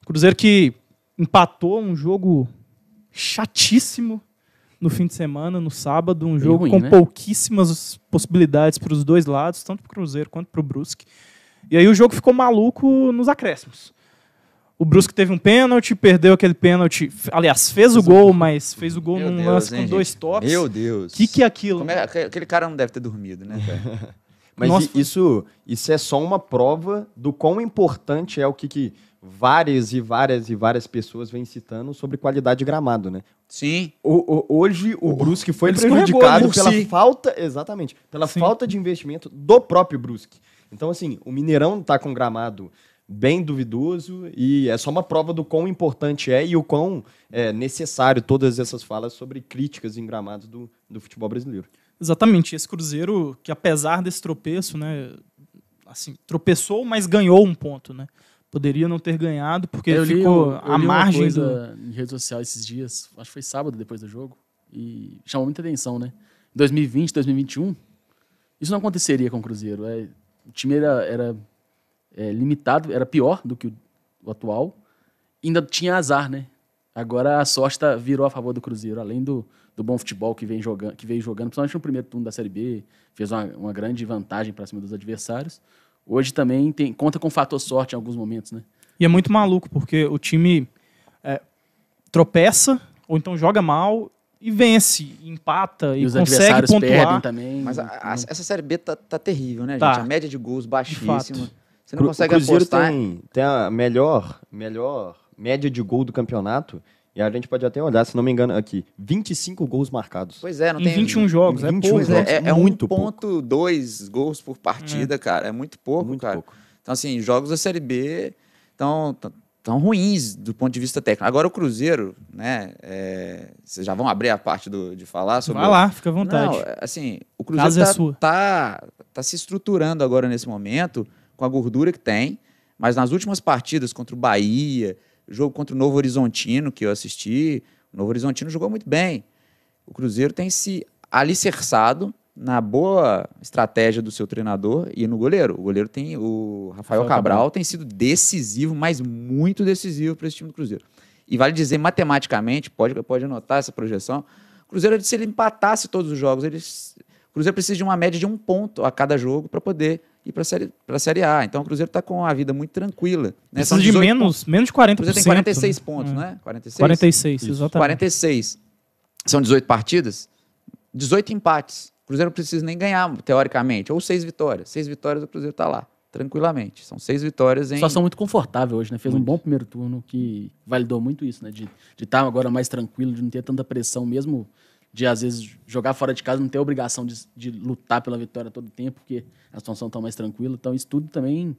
Cruzeiro que empatou um jogo chatíssimo no fim de semana, no sábado, um jogo ruim, com né? pouquíssimas possibilidades para os dois lados, tanto para o Cruzeiro quanto para o Brusque. E aí o jogo ficou maluco nos acréscimos. O Brusque teve um pênalti, perdeu aquele pênalti. Aliás, fez o gol, mas fez o gol num lance com 2 toques. Meu Deus. O que é aquilo? Aquele cara não deve ter dormido, né, cara? Mas Nossa, isso é só uma prova do quão importante é o que várias pessoas vêm citando sobre qualidade de gramado, né? Sim. Hoje o Brusque foi ele escorregou, prejudicado né? pela Sim. falta, exatamente, pela Sim. falta de investimento do próprio Brusque. Então, assim, o Mineirão tá com gramado bem duvidoso e é só uma prova do quão importante é e o quão é necessário todas essas falas sobre críticas em gramados do futebol brasileiro. Exatamente. Esse Cruzeiro, que apesar desse tropeço, né, assim, tropeçou, mas ganhou um ponto, né? Poderia não ter ganhado, porque ficou à margem uma do... coisa em rede social esses dias, acho que foi sábado depois do jogo, e chamou muita atenção, né? Em 2020, 2021, isso não aconteceria com o Cruzeiro. O time era limitado, era pior do que o atual, e ainda tinha azar, né? Agora a sorte virou a favor do Cruzeiro, além do bom futebol que veio jogando, principalmente no primeiro turno da Série B, fez uma grande vantagem para cima dos adversários. Hoje também conta com fator sorte em alguns momentos, né? E é muito maluco, porque o time tropeça, ou então joga mal, e vence, empata, E e os consegue adversários perdem pontuar. também. Mas essa Série B tá terrível, né, Tá. gente? A média de gols baixíssima. fato. Você não consegue o Cruzeiro apostar. tem a melhor média de gol do campeonato. E a gente pode até olhar, se não me engano, aqui. 25 gols marcados. Pois é, não Em tem 21 jogos, é 21 pouco. Pois jogos. é Muito pouco. 1,2 gols por partida, cara. É muito pouco, Muito cara. pouco. Então, assim, jogos da Série B tão ruins do ponto de vista técnico. Agora, o Cruzeiro, né? Vocês já vão abrir a parte de falar sobre... Vai lá, fica à vontade. Não, assim, o Casa Cruzeiro é sua. tá se estruturando agora nesse momento, com a gordura que tem, mas nas últimas partidas contra o Bahia, jogo contra o Novo Horizontino, que eu assisti, o Novo Horizontino jogou muito bem. O Cruzeiro tem se alicerçado na boa estratégia do seu treinador e no goleiro. O goleiro o Rafael Cabral tem sido decisivo, mas muito decisivo para esse time do Cruzeiro. E vale dizer, matematicamente, pode anotar essa projeção, o Cruzeiro, se ele empatasse todos os jogos, o Cruzeiro precisa de uma média de 1 ponto a cada jogo para poder ir para a Série A. Então o Cruzeiro está com a vida muito tranquila. Né? Precisa de menos de 40%. O Cruzeiro tem 46 né? pontos, né? 46? 46, Isso. exatamente. 46. São 18 partidas, 18 empates. O Cruzeiro não precisa nem ganhar, teoricamente, ou 6 vitórias. 6 vitórias o Cruzeiro está lá, tranquilamente. São 6 vitórias em... Situação muito confortável hoje, né? Fez um bom primeiro turno que validou muito isso, né? De estar agora mais tranquilo, de não ter tanta pressão, mesmo de, às vezes, jogar fora de casa, não ter a obrigação de lutar pela vitória todo o tempo, porque a situação está mais tranquila. Então, isso tudo também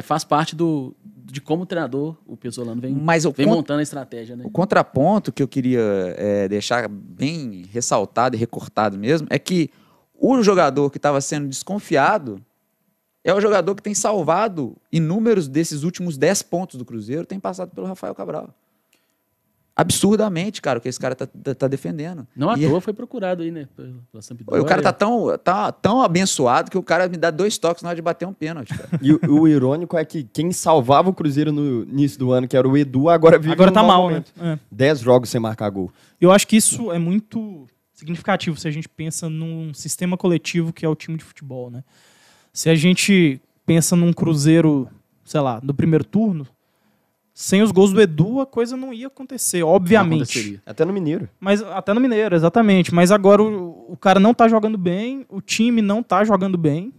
faz parte de como o treinador, o Pesolano, vem montando a estratégia, né? O contraponto que eu queria deixar bem ressaltado e recortado mesmo é que o jogador que estava sendo desconfiado é o jogador que tem salvado inúmeros desses últimos 10 pontos do Cruzeiro, tem passado pelo Rafael Cabral. Absurdamente, cara, o que esse cara tá defendendo. Não à toa foi procurado aí, né? Pela Sampdoria. O cara tá tão abençoado que o cara me dá 2 toques na hora de bater um pênalti, cara. E o irônico é que quem salvava o Cruzeiro no início do ano, que era o Edu, agora vive Agora num tá mau mal, momento. né? 10 jogos sem marcar gol. Eu acho que isso é muito significativo se a gente pensa num sistema coletivo que é o time de futebol, né? Se a gente pensa num Cruzeiro, sei lá, do primeiro turno, sem os gols do Edu, a coisa não ia acontecer, obviamente. Até no Mineiro. Mas até no Mineiro, exatamente. Mas agora o cara não tá jogando bem, o time não tá jogando bem,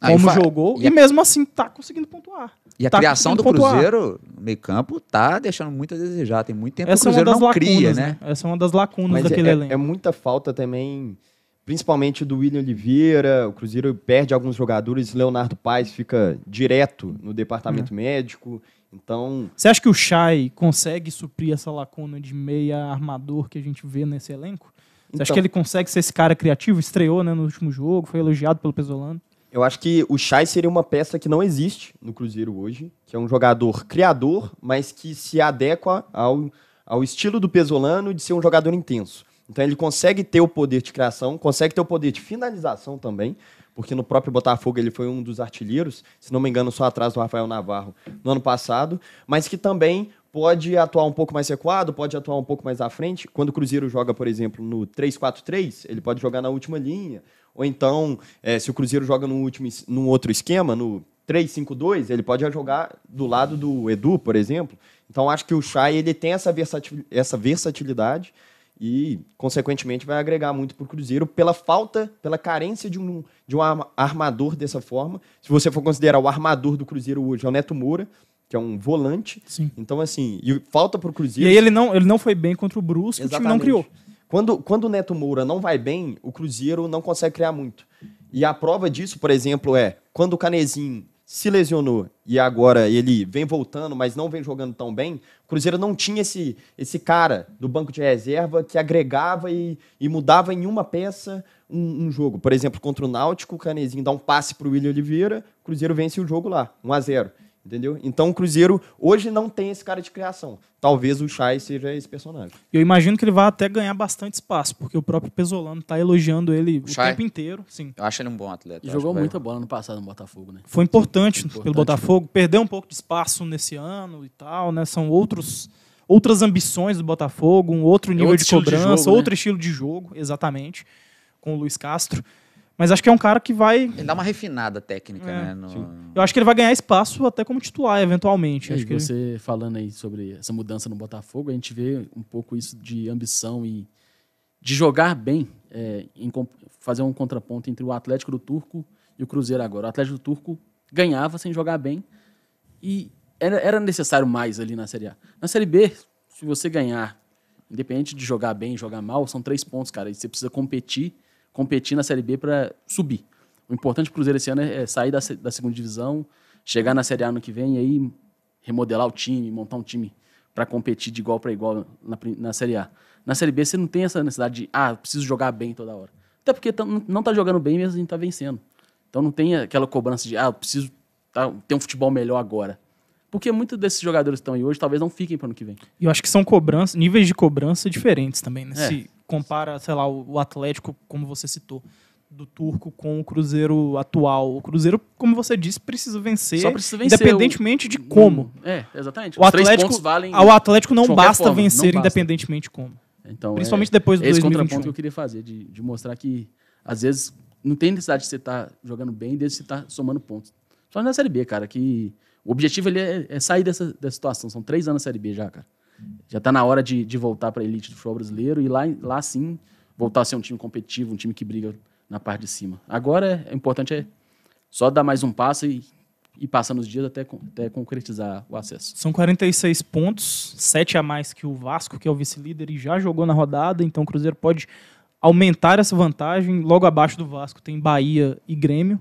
como jogou, e mesmo assim tá conseguindo pontuar. E a Tá criação do conseguindo pontuar. Cruzeiro no meio-campo tá deixando muito a desejar. Tem muito tempo que o Essa é uma Cruzeiro das não lacunas, cria, né? Essa é uma das lacunas Mas daquele elenco. é muita falta também, principalmente do William Oliveira. O Cruzeiro perde alguns jogadores. Leonardo Paes fica direto no departamento médico. Então, Você acha que o Chay consegue suprir essa lacuna de meia armador que a gente vê nesse elenco? Você acha que ele consegue ser esse cara criativo? Estreou, né, no último jogo, foi elogiado pelo Pesolano. eu acho que o Chay seria uma peça que não existe no Cruzeiro hoje, que é um jogador criador, mas que se adequa ao estilo do Pesolano de ser um jogador intenso. Então ele consegue ter o poder de criação, consegue ter o poder de finalização também, porque no próprio Botafogo ele foi um dos artilheiros, se não me engano, só atrás do Rafael Navarro no ano passado, mas que também pode atuar um pouco mais recuado, pode atuar um pouco mais à frente. Quando o Cruzeiro joga, por exemplo, no 3-4-3, ele pode jogar na última linha. Ou então, se o Cruzeiro joga num outro esquema, no 3-5-2, ele pode jogar do lado do Edu, por exemplo. Então, acho que o Chay ele tem essa versatilidade e, consequentemente, vai agregar muito para o Cruzeiro pela carência de um armador dessa forma. Se você for considerar o armador do Cruzeiro hoje, é o Neto Moura, que é um volante. Sim. Então, assim, e falta para o Cruzeiro... E aí ele não foi bem contra o Brusque, Exatamente. o time não criou. Quando o Neto Moura não vai bem, o Cruzeiro não consegue criar muito. E a prova disso, por exemplo, é quando o Canezinho se lesionou e agora ele vem voltando, mas não vem jogando tão bem, o Cruzeiro não tinha esse cara do banco de reserva que agregava e mudava em uma peça um jogo. Por exemplo, contra o Náutico, o Canezinho dá um passe para o William Oliveira, o Cruzeiro vence o jogo lá, 1-0. Entendeu? Então o Cruzeiro hoje não tem esse cara de criação. Talvez o Chay seja esse personagem. Eu imagino que ele vai até ganhar bastante espaço, porque o próprio Pesolano está elogiando ele o Chay? tempo inteiro. Sim. Eu acho ele um bom atleta. E Eu acho jogou que vai- muita bola no passado no Botafogo, né? Foi importante Importante. pelo Botafogo, perdeu um pouco de espaço nesse ano e tal, né? São outras ambições do Botafogo, um outro nível outro de estilo de cobrança, jogo, outro né? estilo de jogo, exatamente, com o Luiz Castro. Mas acho que é um cara que vai... Ele dá uma refinada técnica, É, né? Eu acho que ele vai ganhar espaço até como titular, eventualmente. E Acho que ele- você falando aí sobre essa mudança no Botafogo, a gente vê um pouco isso de ambição e de jogar bem, fazer um contraponto entre o Atlético do Turco e o Cruzeiro agora. O Atlético do Turco ganhava sem jogar bem e era necessário mais ali na Série A. Na Série B, se você ganhar, independente de jogar bem, jogar mal, são 3 pontos, cara, e você precisa competir na Série B para subir. O importante do Cruzeiro esse ano é sair da segunda divisão, chegar na Série A ano que vem e aí remodelar o time, montar um time para competir de igual para igual na Série A. Na Série B você não tem essa necessidade de preciso jogar bem toda hora. Até porque não tá jogando bem mesmo, a gente tá vencendo. Então não tem aquela cobrança de preciso ter um futebol melhor agora. Porque muitos desses jogadores que estão aí hoje talvez não fiquem para o ano que vem. E eu acho que são níveis de cobrança diferentes também, né? É. Se compara, sei lá, o Atlético, como você citou, do Turco com o Cruzeiro atual. O Cruzeiro, como você disse, precisa vencer, Só precisa vencer. independentemente de como. Exatamente. O Os 3 Atlético, pontos valem. ao Atlético não de qualquer basta forma, não vencer, basta. independentemente de como. Então, Principalmente depois do esse 2021. contraponto que eu queria fazer, de mostrar que, às vezes, não tem necessidade de você estar jogando bem desde que você estar somando pontos. Só na Série B, cara, que o objetivo ali é sair dessa situação. São 3 anos na Série B já, cara. Já tá na hora de voltar para a elite do futebol brasileiro e lá sim voltar a ser um time competitivo, um time que briga na parte de cima. Agora, o importante é só dar mais um passo e passando os dias até concretizar o acesso. São 46 pontos, 7 a mais que o Vasco, que é o vice-líder e já jogou na rodada, então o Cruzeiro pode aumentar essa vantagem. Logo abaixo do Vasco tem Bahia e Grêmio,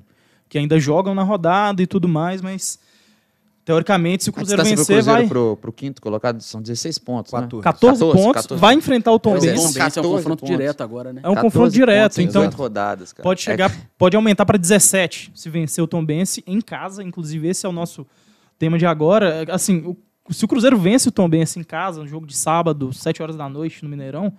que ainda jogam na rodada e tudo mais, mas teoricamente, se o Cruzeiro vencer, vai... Pro quinto colocado são 16 pontos, 14. 14 pontos, vai enfrentar o Tom Pois é, Benz. são Tom Benz é um 14 confronto pontos. direto agora, né? É um 14 confronto direto, pontos em então 18 rodadas, cara. pode aumentar para 17 se vencer o Tombense em casa. Inclusive, esse é o nosso tema de agora. Assim, se o Cruzeiro vence o Tombense em casa, no jogo de sábado, 7 horas da noite, no Mineirão,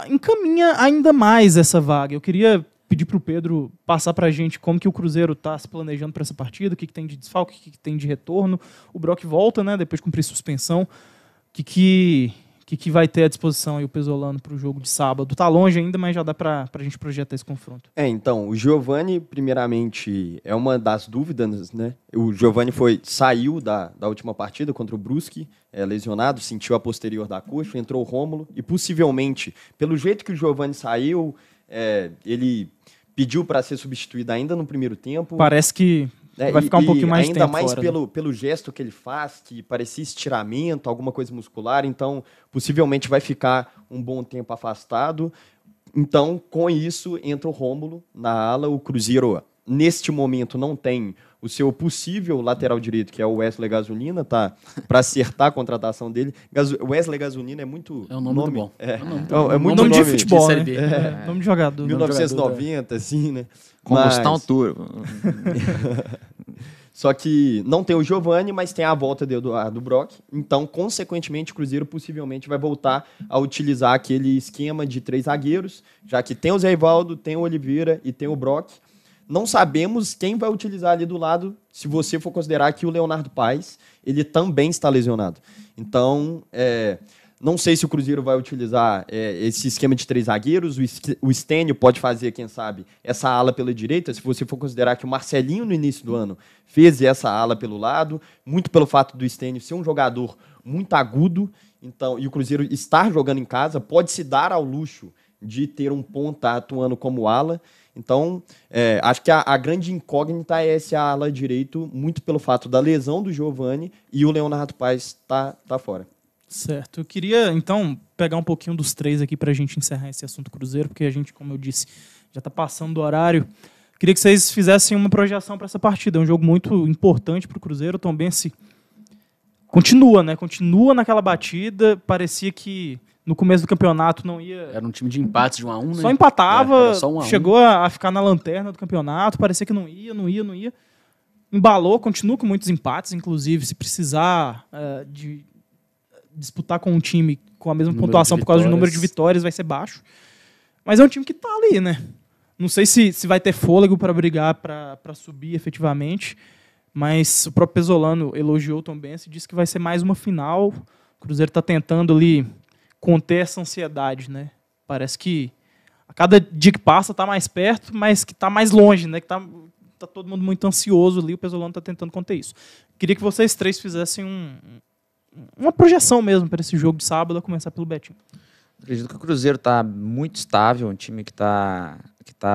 encaminha ainda mais essa vaga. Eu queria pedir para o Pedro passar para a gente como que o Cruzeiro está se planejando para essa partida, o que tem de desfalque, o que tem de retorno. O Brock volta, né, depois de cumprir suspensão. O que vai ter à disposição aí o Pesolano para o jogo de sábado? Tá longe ainda, mas já dá para a gente projetar esse confronto. Então, o Giovani, primeiramente, é uma das dúvidas, né? O Giovani saiu da última partida contra o Brusque, lesionado, sentiu a posterior da coxa, entrou o Rômulo, e possivelmente, pelo jeito que o Giovani saiu, ele pediu para ser substituído ainda no primeiro tempo. Parece que vai ficar um pouquinho mais de tempo ainda mais fora, né? pelo gesto que ele faz, que parecia estiramento, alguma coisa muscular, então possivelmente vai ficar um bom tempo afastado. Então, com isso, entra o Rômulo na ala. O Cruzeiro, neste momento, não tem o seu possível lateral direito, que é o Wesley Gasolina, tá? Para acertar a contratação dele. Wesley Gasolina é muito... É um nome muito bom. É muito Nome de nome futebol, Série né? B. Nome de jogador. 1990, assim, né? Combustão turbo. Só que não tem o Giovani, mas tem a volta do Brock. Então, consequentemente, o Cruzeiro possivelmente vai voltar a utilizar aquele esquema de 3 zagueiros, já que tem o Zé Ivaldo, tem o Oliveira e tem o Brock. Não sabemos quem vai utilizar ali do lado, se você for considerar que o Leonardo Paes, ele também está lesionado. Então, não sei se o Cruzeiro vai utilizar esse esquema de 3 zagueiros. O Stênio pode fazer, quem sabe, essa ala pela direita. Se você for considerar que o Marcelinho, no início do ano, fez essa ala pelo lado, muito pelo fato do Stênio ser um jogador muito agudo, então, e o Cruzeiro estar jogando em casa, pode se dar ao luxo de ter um ponta atuando como ala. Então, acho que a grande incógnita é esse ala direito, muito pelo fato da lesão do Giovani e o Leonardo Paes tá fora. Certo. Eu queria, então, pegar um pouquinho dos 3 aqui para a gente encerrar esse assunto Cruzeiro, porque a gente, como eu disse, já está passando do horário. Queria que vocês fizessem uma projeção para essa partida. É um jogo muito importante para o Cruzeiro. O Tombense continua, né? Continua naquela batida. Parecia que no começo do campeonato não ia... Era um time de empates de 1 a 1, né? Só empatava, Era só 1 a 1. Chegou a ficar na lanterna do campeonato. Parecia que não ia. Embalou, continua com muitos empates, inclusive, se precisar disputar com um time com a mesma pontuação por causa do número de vitórias, vai ser baixo. Mas é um time que tá ali, né? Não sei se vai ter fôlego para brigar, para subir efetivamente, mas o próprio Pesolano elogiou o Tombense e disse que vai ser mais uma final. O Cruzeiro tá tentando ali conter essa ansiedade, né? Parece que a cada dia que passa tá mais perto, mas que tá mais longe, né? Que tá todo mundo muito ansioso ali, o Pesolano tá tentando conter isso. Queria que vocês 3 fizessem uma projeção mesmo para esse jogo de sábado, a começar pelo Betinho. Acredito que o Cruzeiro está muito estável, um time que tá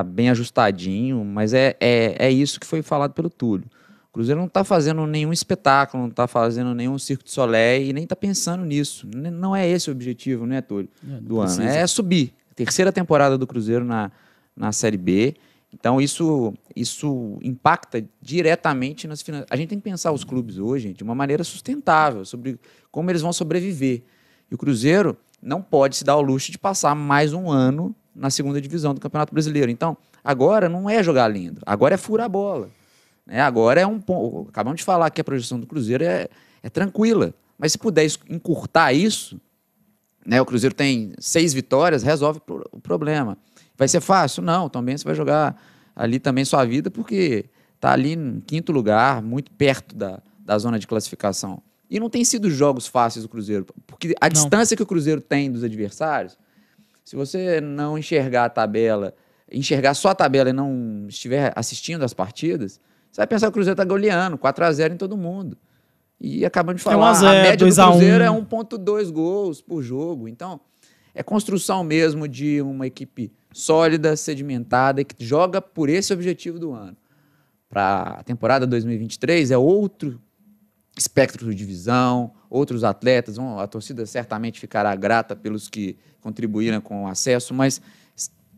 bem ajustadinho, mas é isso que foi falado pelo Túlio. O Cruzeiro não está fazendo nenhum espetáculo, não está fazendo nenhum circo de Soleil e nem está pensando nisso. Não é esse o objetivo, né, Túlio, do ano. É subir. Terceira temporada do Cruzeiro na Série B. Então, isso impacta diretamente nas finanças. A gente tem que pensar os clubes hoje de uma maneira sustentável, sobre como eles vão sobreviver. E o Cruzeiro não pode se dar ao luxo de passar mais um ano na segunda divisão do Campeonato Brasileiro. Então, agora não é jogar lindo, agora é furar a bola. Agora é um ponto. Acabamos de falar que a projeção do Cruzeiro é tranquila, mas se puder encurtar isso, né, o Cruzeiro tem 6 vitórias, resolve o problema. Vai ser fácil? Não, também você vai jogar ali também sua vida, porque está ali em 5º lugar, muito perto da zona de classificação. E não tem sido jogos fáceis do Cruzeiro, porque a distância que o Cruzeiro tem dos adversários, se você não enxergar a tabela, enxergar só a tabela e não estiver assistindo as partidas, você vai pensar que o Cruzeiro está goleando, 4-0 em todo mundo. E acabamos de falar, 1-0, a média do Cruzeiro 2-1. é 1,2 gols por jogo. Então, é construção mesmo de uma equipe sólida, sedimentada, e que joga por esse objetivo do ano. Para a temporada 2023 é outro espectro de visão, outros atletas, a torcida certamente ficará grata pelos que contribuíram com o acesso, mas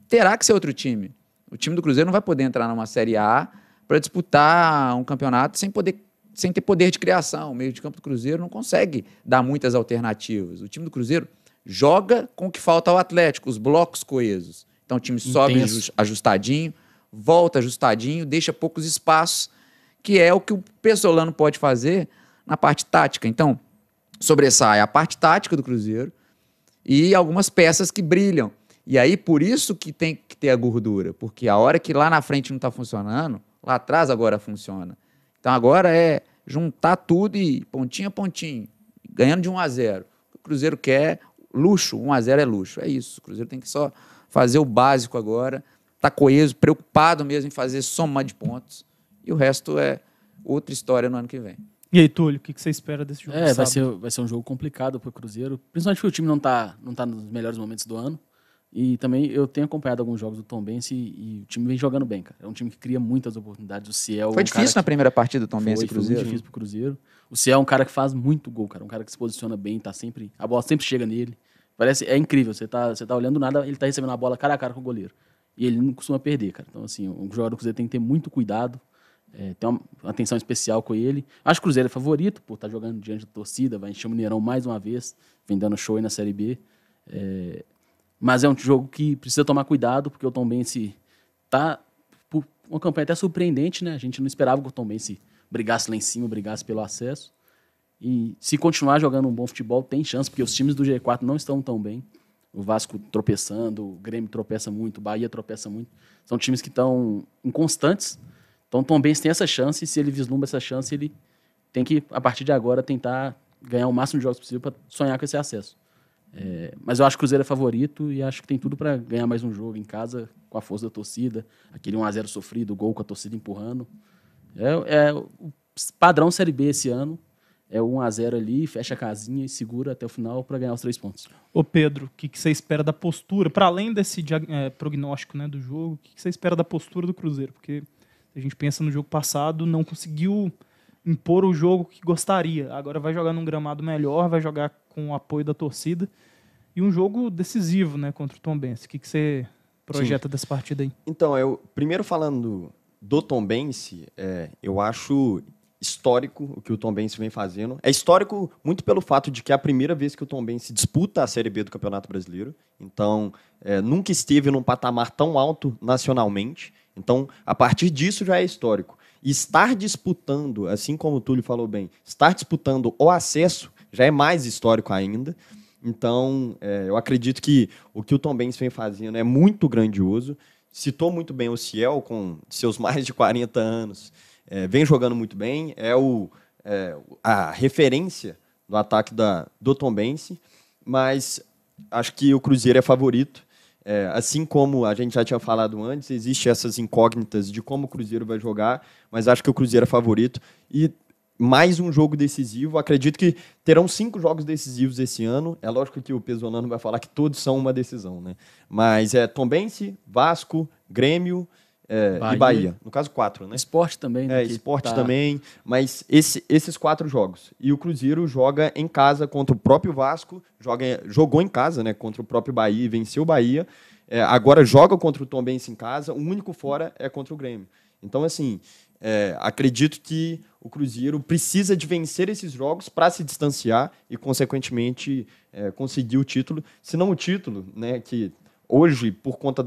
terá que ser outro time. O time do Cruzeiro não vai poder entrar numa Série A para disputar um campeonato sem ter poder de criação. O meio de campo do Cruzeiro não consegue dar muitas alternativas. O time do Cruzeiro joga com o que falta ao Atlético, os blocos coesos. Então o time sobe ajustadinho, volta ajustadinho, deixa poucos espaços, que é o que o Pesolano pode fazer na parte tática. Então, sobressai a parte tática do Cruzeiro e algumas peças que brilham. E aí, por isso que tem que ter a gordura, porque a hora que lá na frente não está funcionando, lá atrás agora funciona. Então agora é juntar tudo e pontinho a pontinho, ganhando de 1-0. O Cruzeiro quer luxo, 1-0 é luxo, é isso. O Cruzeiro tem que só fazer o básico agora, tá coeso, preocupado mesmo em fazer soma de pontos, e o resto é outra história no ano que vem. E aí, Túlio, o que você espera desse jogo? Vai ser um jogo complicado para o Cruzeiro, principalmente porque o time não tá nos melhores momentos do ano. E também eu tenho acompanhado alguns jogos do Tombense e o time vem jogando bem, cara. É um time que cria muitas oportunidades. O Ciel foi difícil na primeira partida do Tombense e Cruzeiro. Foi muito difícil pro Cruzeiro. O Ciel é um cara que faz muito gol, cara. Um cara que se posiciona bem, a bola sempre chega nele. É incrível. Você tá olhando nada, ele tá recebendo a bola cara a cara com o goleiro. E ele não costuma perder, cara. Então, assim, o jogador do Cruzeiro tem que ter muito cuidado. Tem uma atenção especial com ele. Acho que o Cruzeiro é favorito, por estar jogando diante da torcida, vai encher o Mineirão mais uma vez, vem dando show aí na Série B. Mas é um jogo que precisa tomar cuidado, porque o Tombense tá por uma campanha até surpreendente, né? A gente não esperava que o Tombense brigasse lá em cima, brigasse pelo acesso. E se continuar jogando um bom futebol, tem chance, porque os times do G4 não estão tão bem. O Vasco tropeçando, o Grêmio tropeça muito, o Bahia tropeça muito. São times que estão inconstantes. Então o Tombense tem essa chance, e se ele vislumbra essa chance, ele tem que, a partir de agora, tentar ganhar o máximo de jogos possível para sonhar com esse acesso. Mas eu acho que o Cruzeiro é favorito e acho que tem tudo para ganhar mais um jogo em casa, com a força da torcida, aquele 1-0 sofrido, gol com a torcida empurrando. O padrão Série B esse ano. É o 1-0 ali, fecha a casinha e segura até o final para ganhar os 3 pontos. Ô Pedro, o que você espera da postura? Para além desse prognóstico, né, do jogo, o que você espera da postura do Cruzeiro? Porque a gente pensa no jogo passado, não conseguiu impor o jogo que gostaria. Agora vai jogar num gramado melhor, vai jogar com o apoio da torcida. E um jogo decisivo, né, contra o Tombense. O que você projeta dessa partida aí? Então, primeiro falando do Tombense, eu acho histórico o que o Tombense vem fazendo. É histórico muito pelo fato de que é a primeira vez que o Tombense disputa a Série B do Campeonato Brasileiro. Então, nunca esteve num patamar tão alto nacionalmente. Então, a partir disso já é histórico. E estar disputando, assim como o Túlio falou bem, estar disputando o acesso já é mais histórico ainda. Então, eu acredito que o Tombense vem fazendo é muito grandioso. Citou muito bem o Ciel, com seus mais de 40 anos, vem jogando muito bem, a referência do ataque do Tombense, mas acho que o Cruzeiro é favorito. Assim como a gente já tinha falado antes, existem essas incógnitas de como o Cruzeiro vai jogar, mas acho que o Cruzeiro é favorito. E mais um jogo decisivo, acredito que terão 5 jogos decisivos esse ano. É lógico que o Pesolano vai falar que todos são uma decisão, né? Mas Tombense, Vasco, Grêmio... e Bahia. No caso, 4, né? Sport também. Né, Sport também. Mas esses 4 jogos. E o Cruzeiro joga em casa contra o próprio Vasco, jogou em casa, né, contra o próprio Bahia e venceu o Bahia. Agora joga contra o Tombense em casa, o único fora é contra o Grêmio. Então, assim, acredito que o Cruzeiro precisa de vencer esses jogos para se distanciar e, consequentemente, conseguir o título. Se não o título, né, que... Hoje, por conta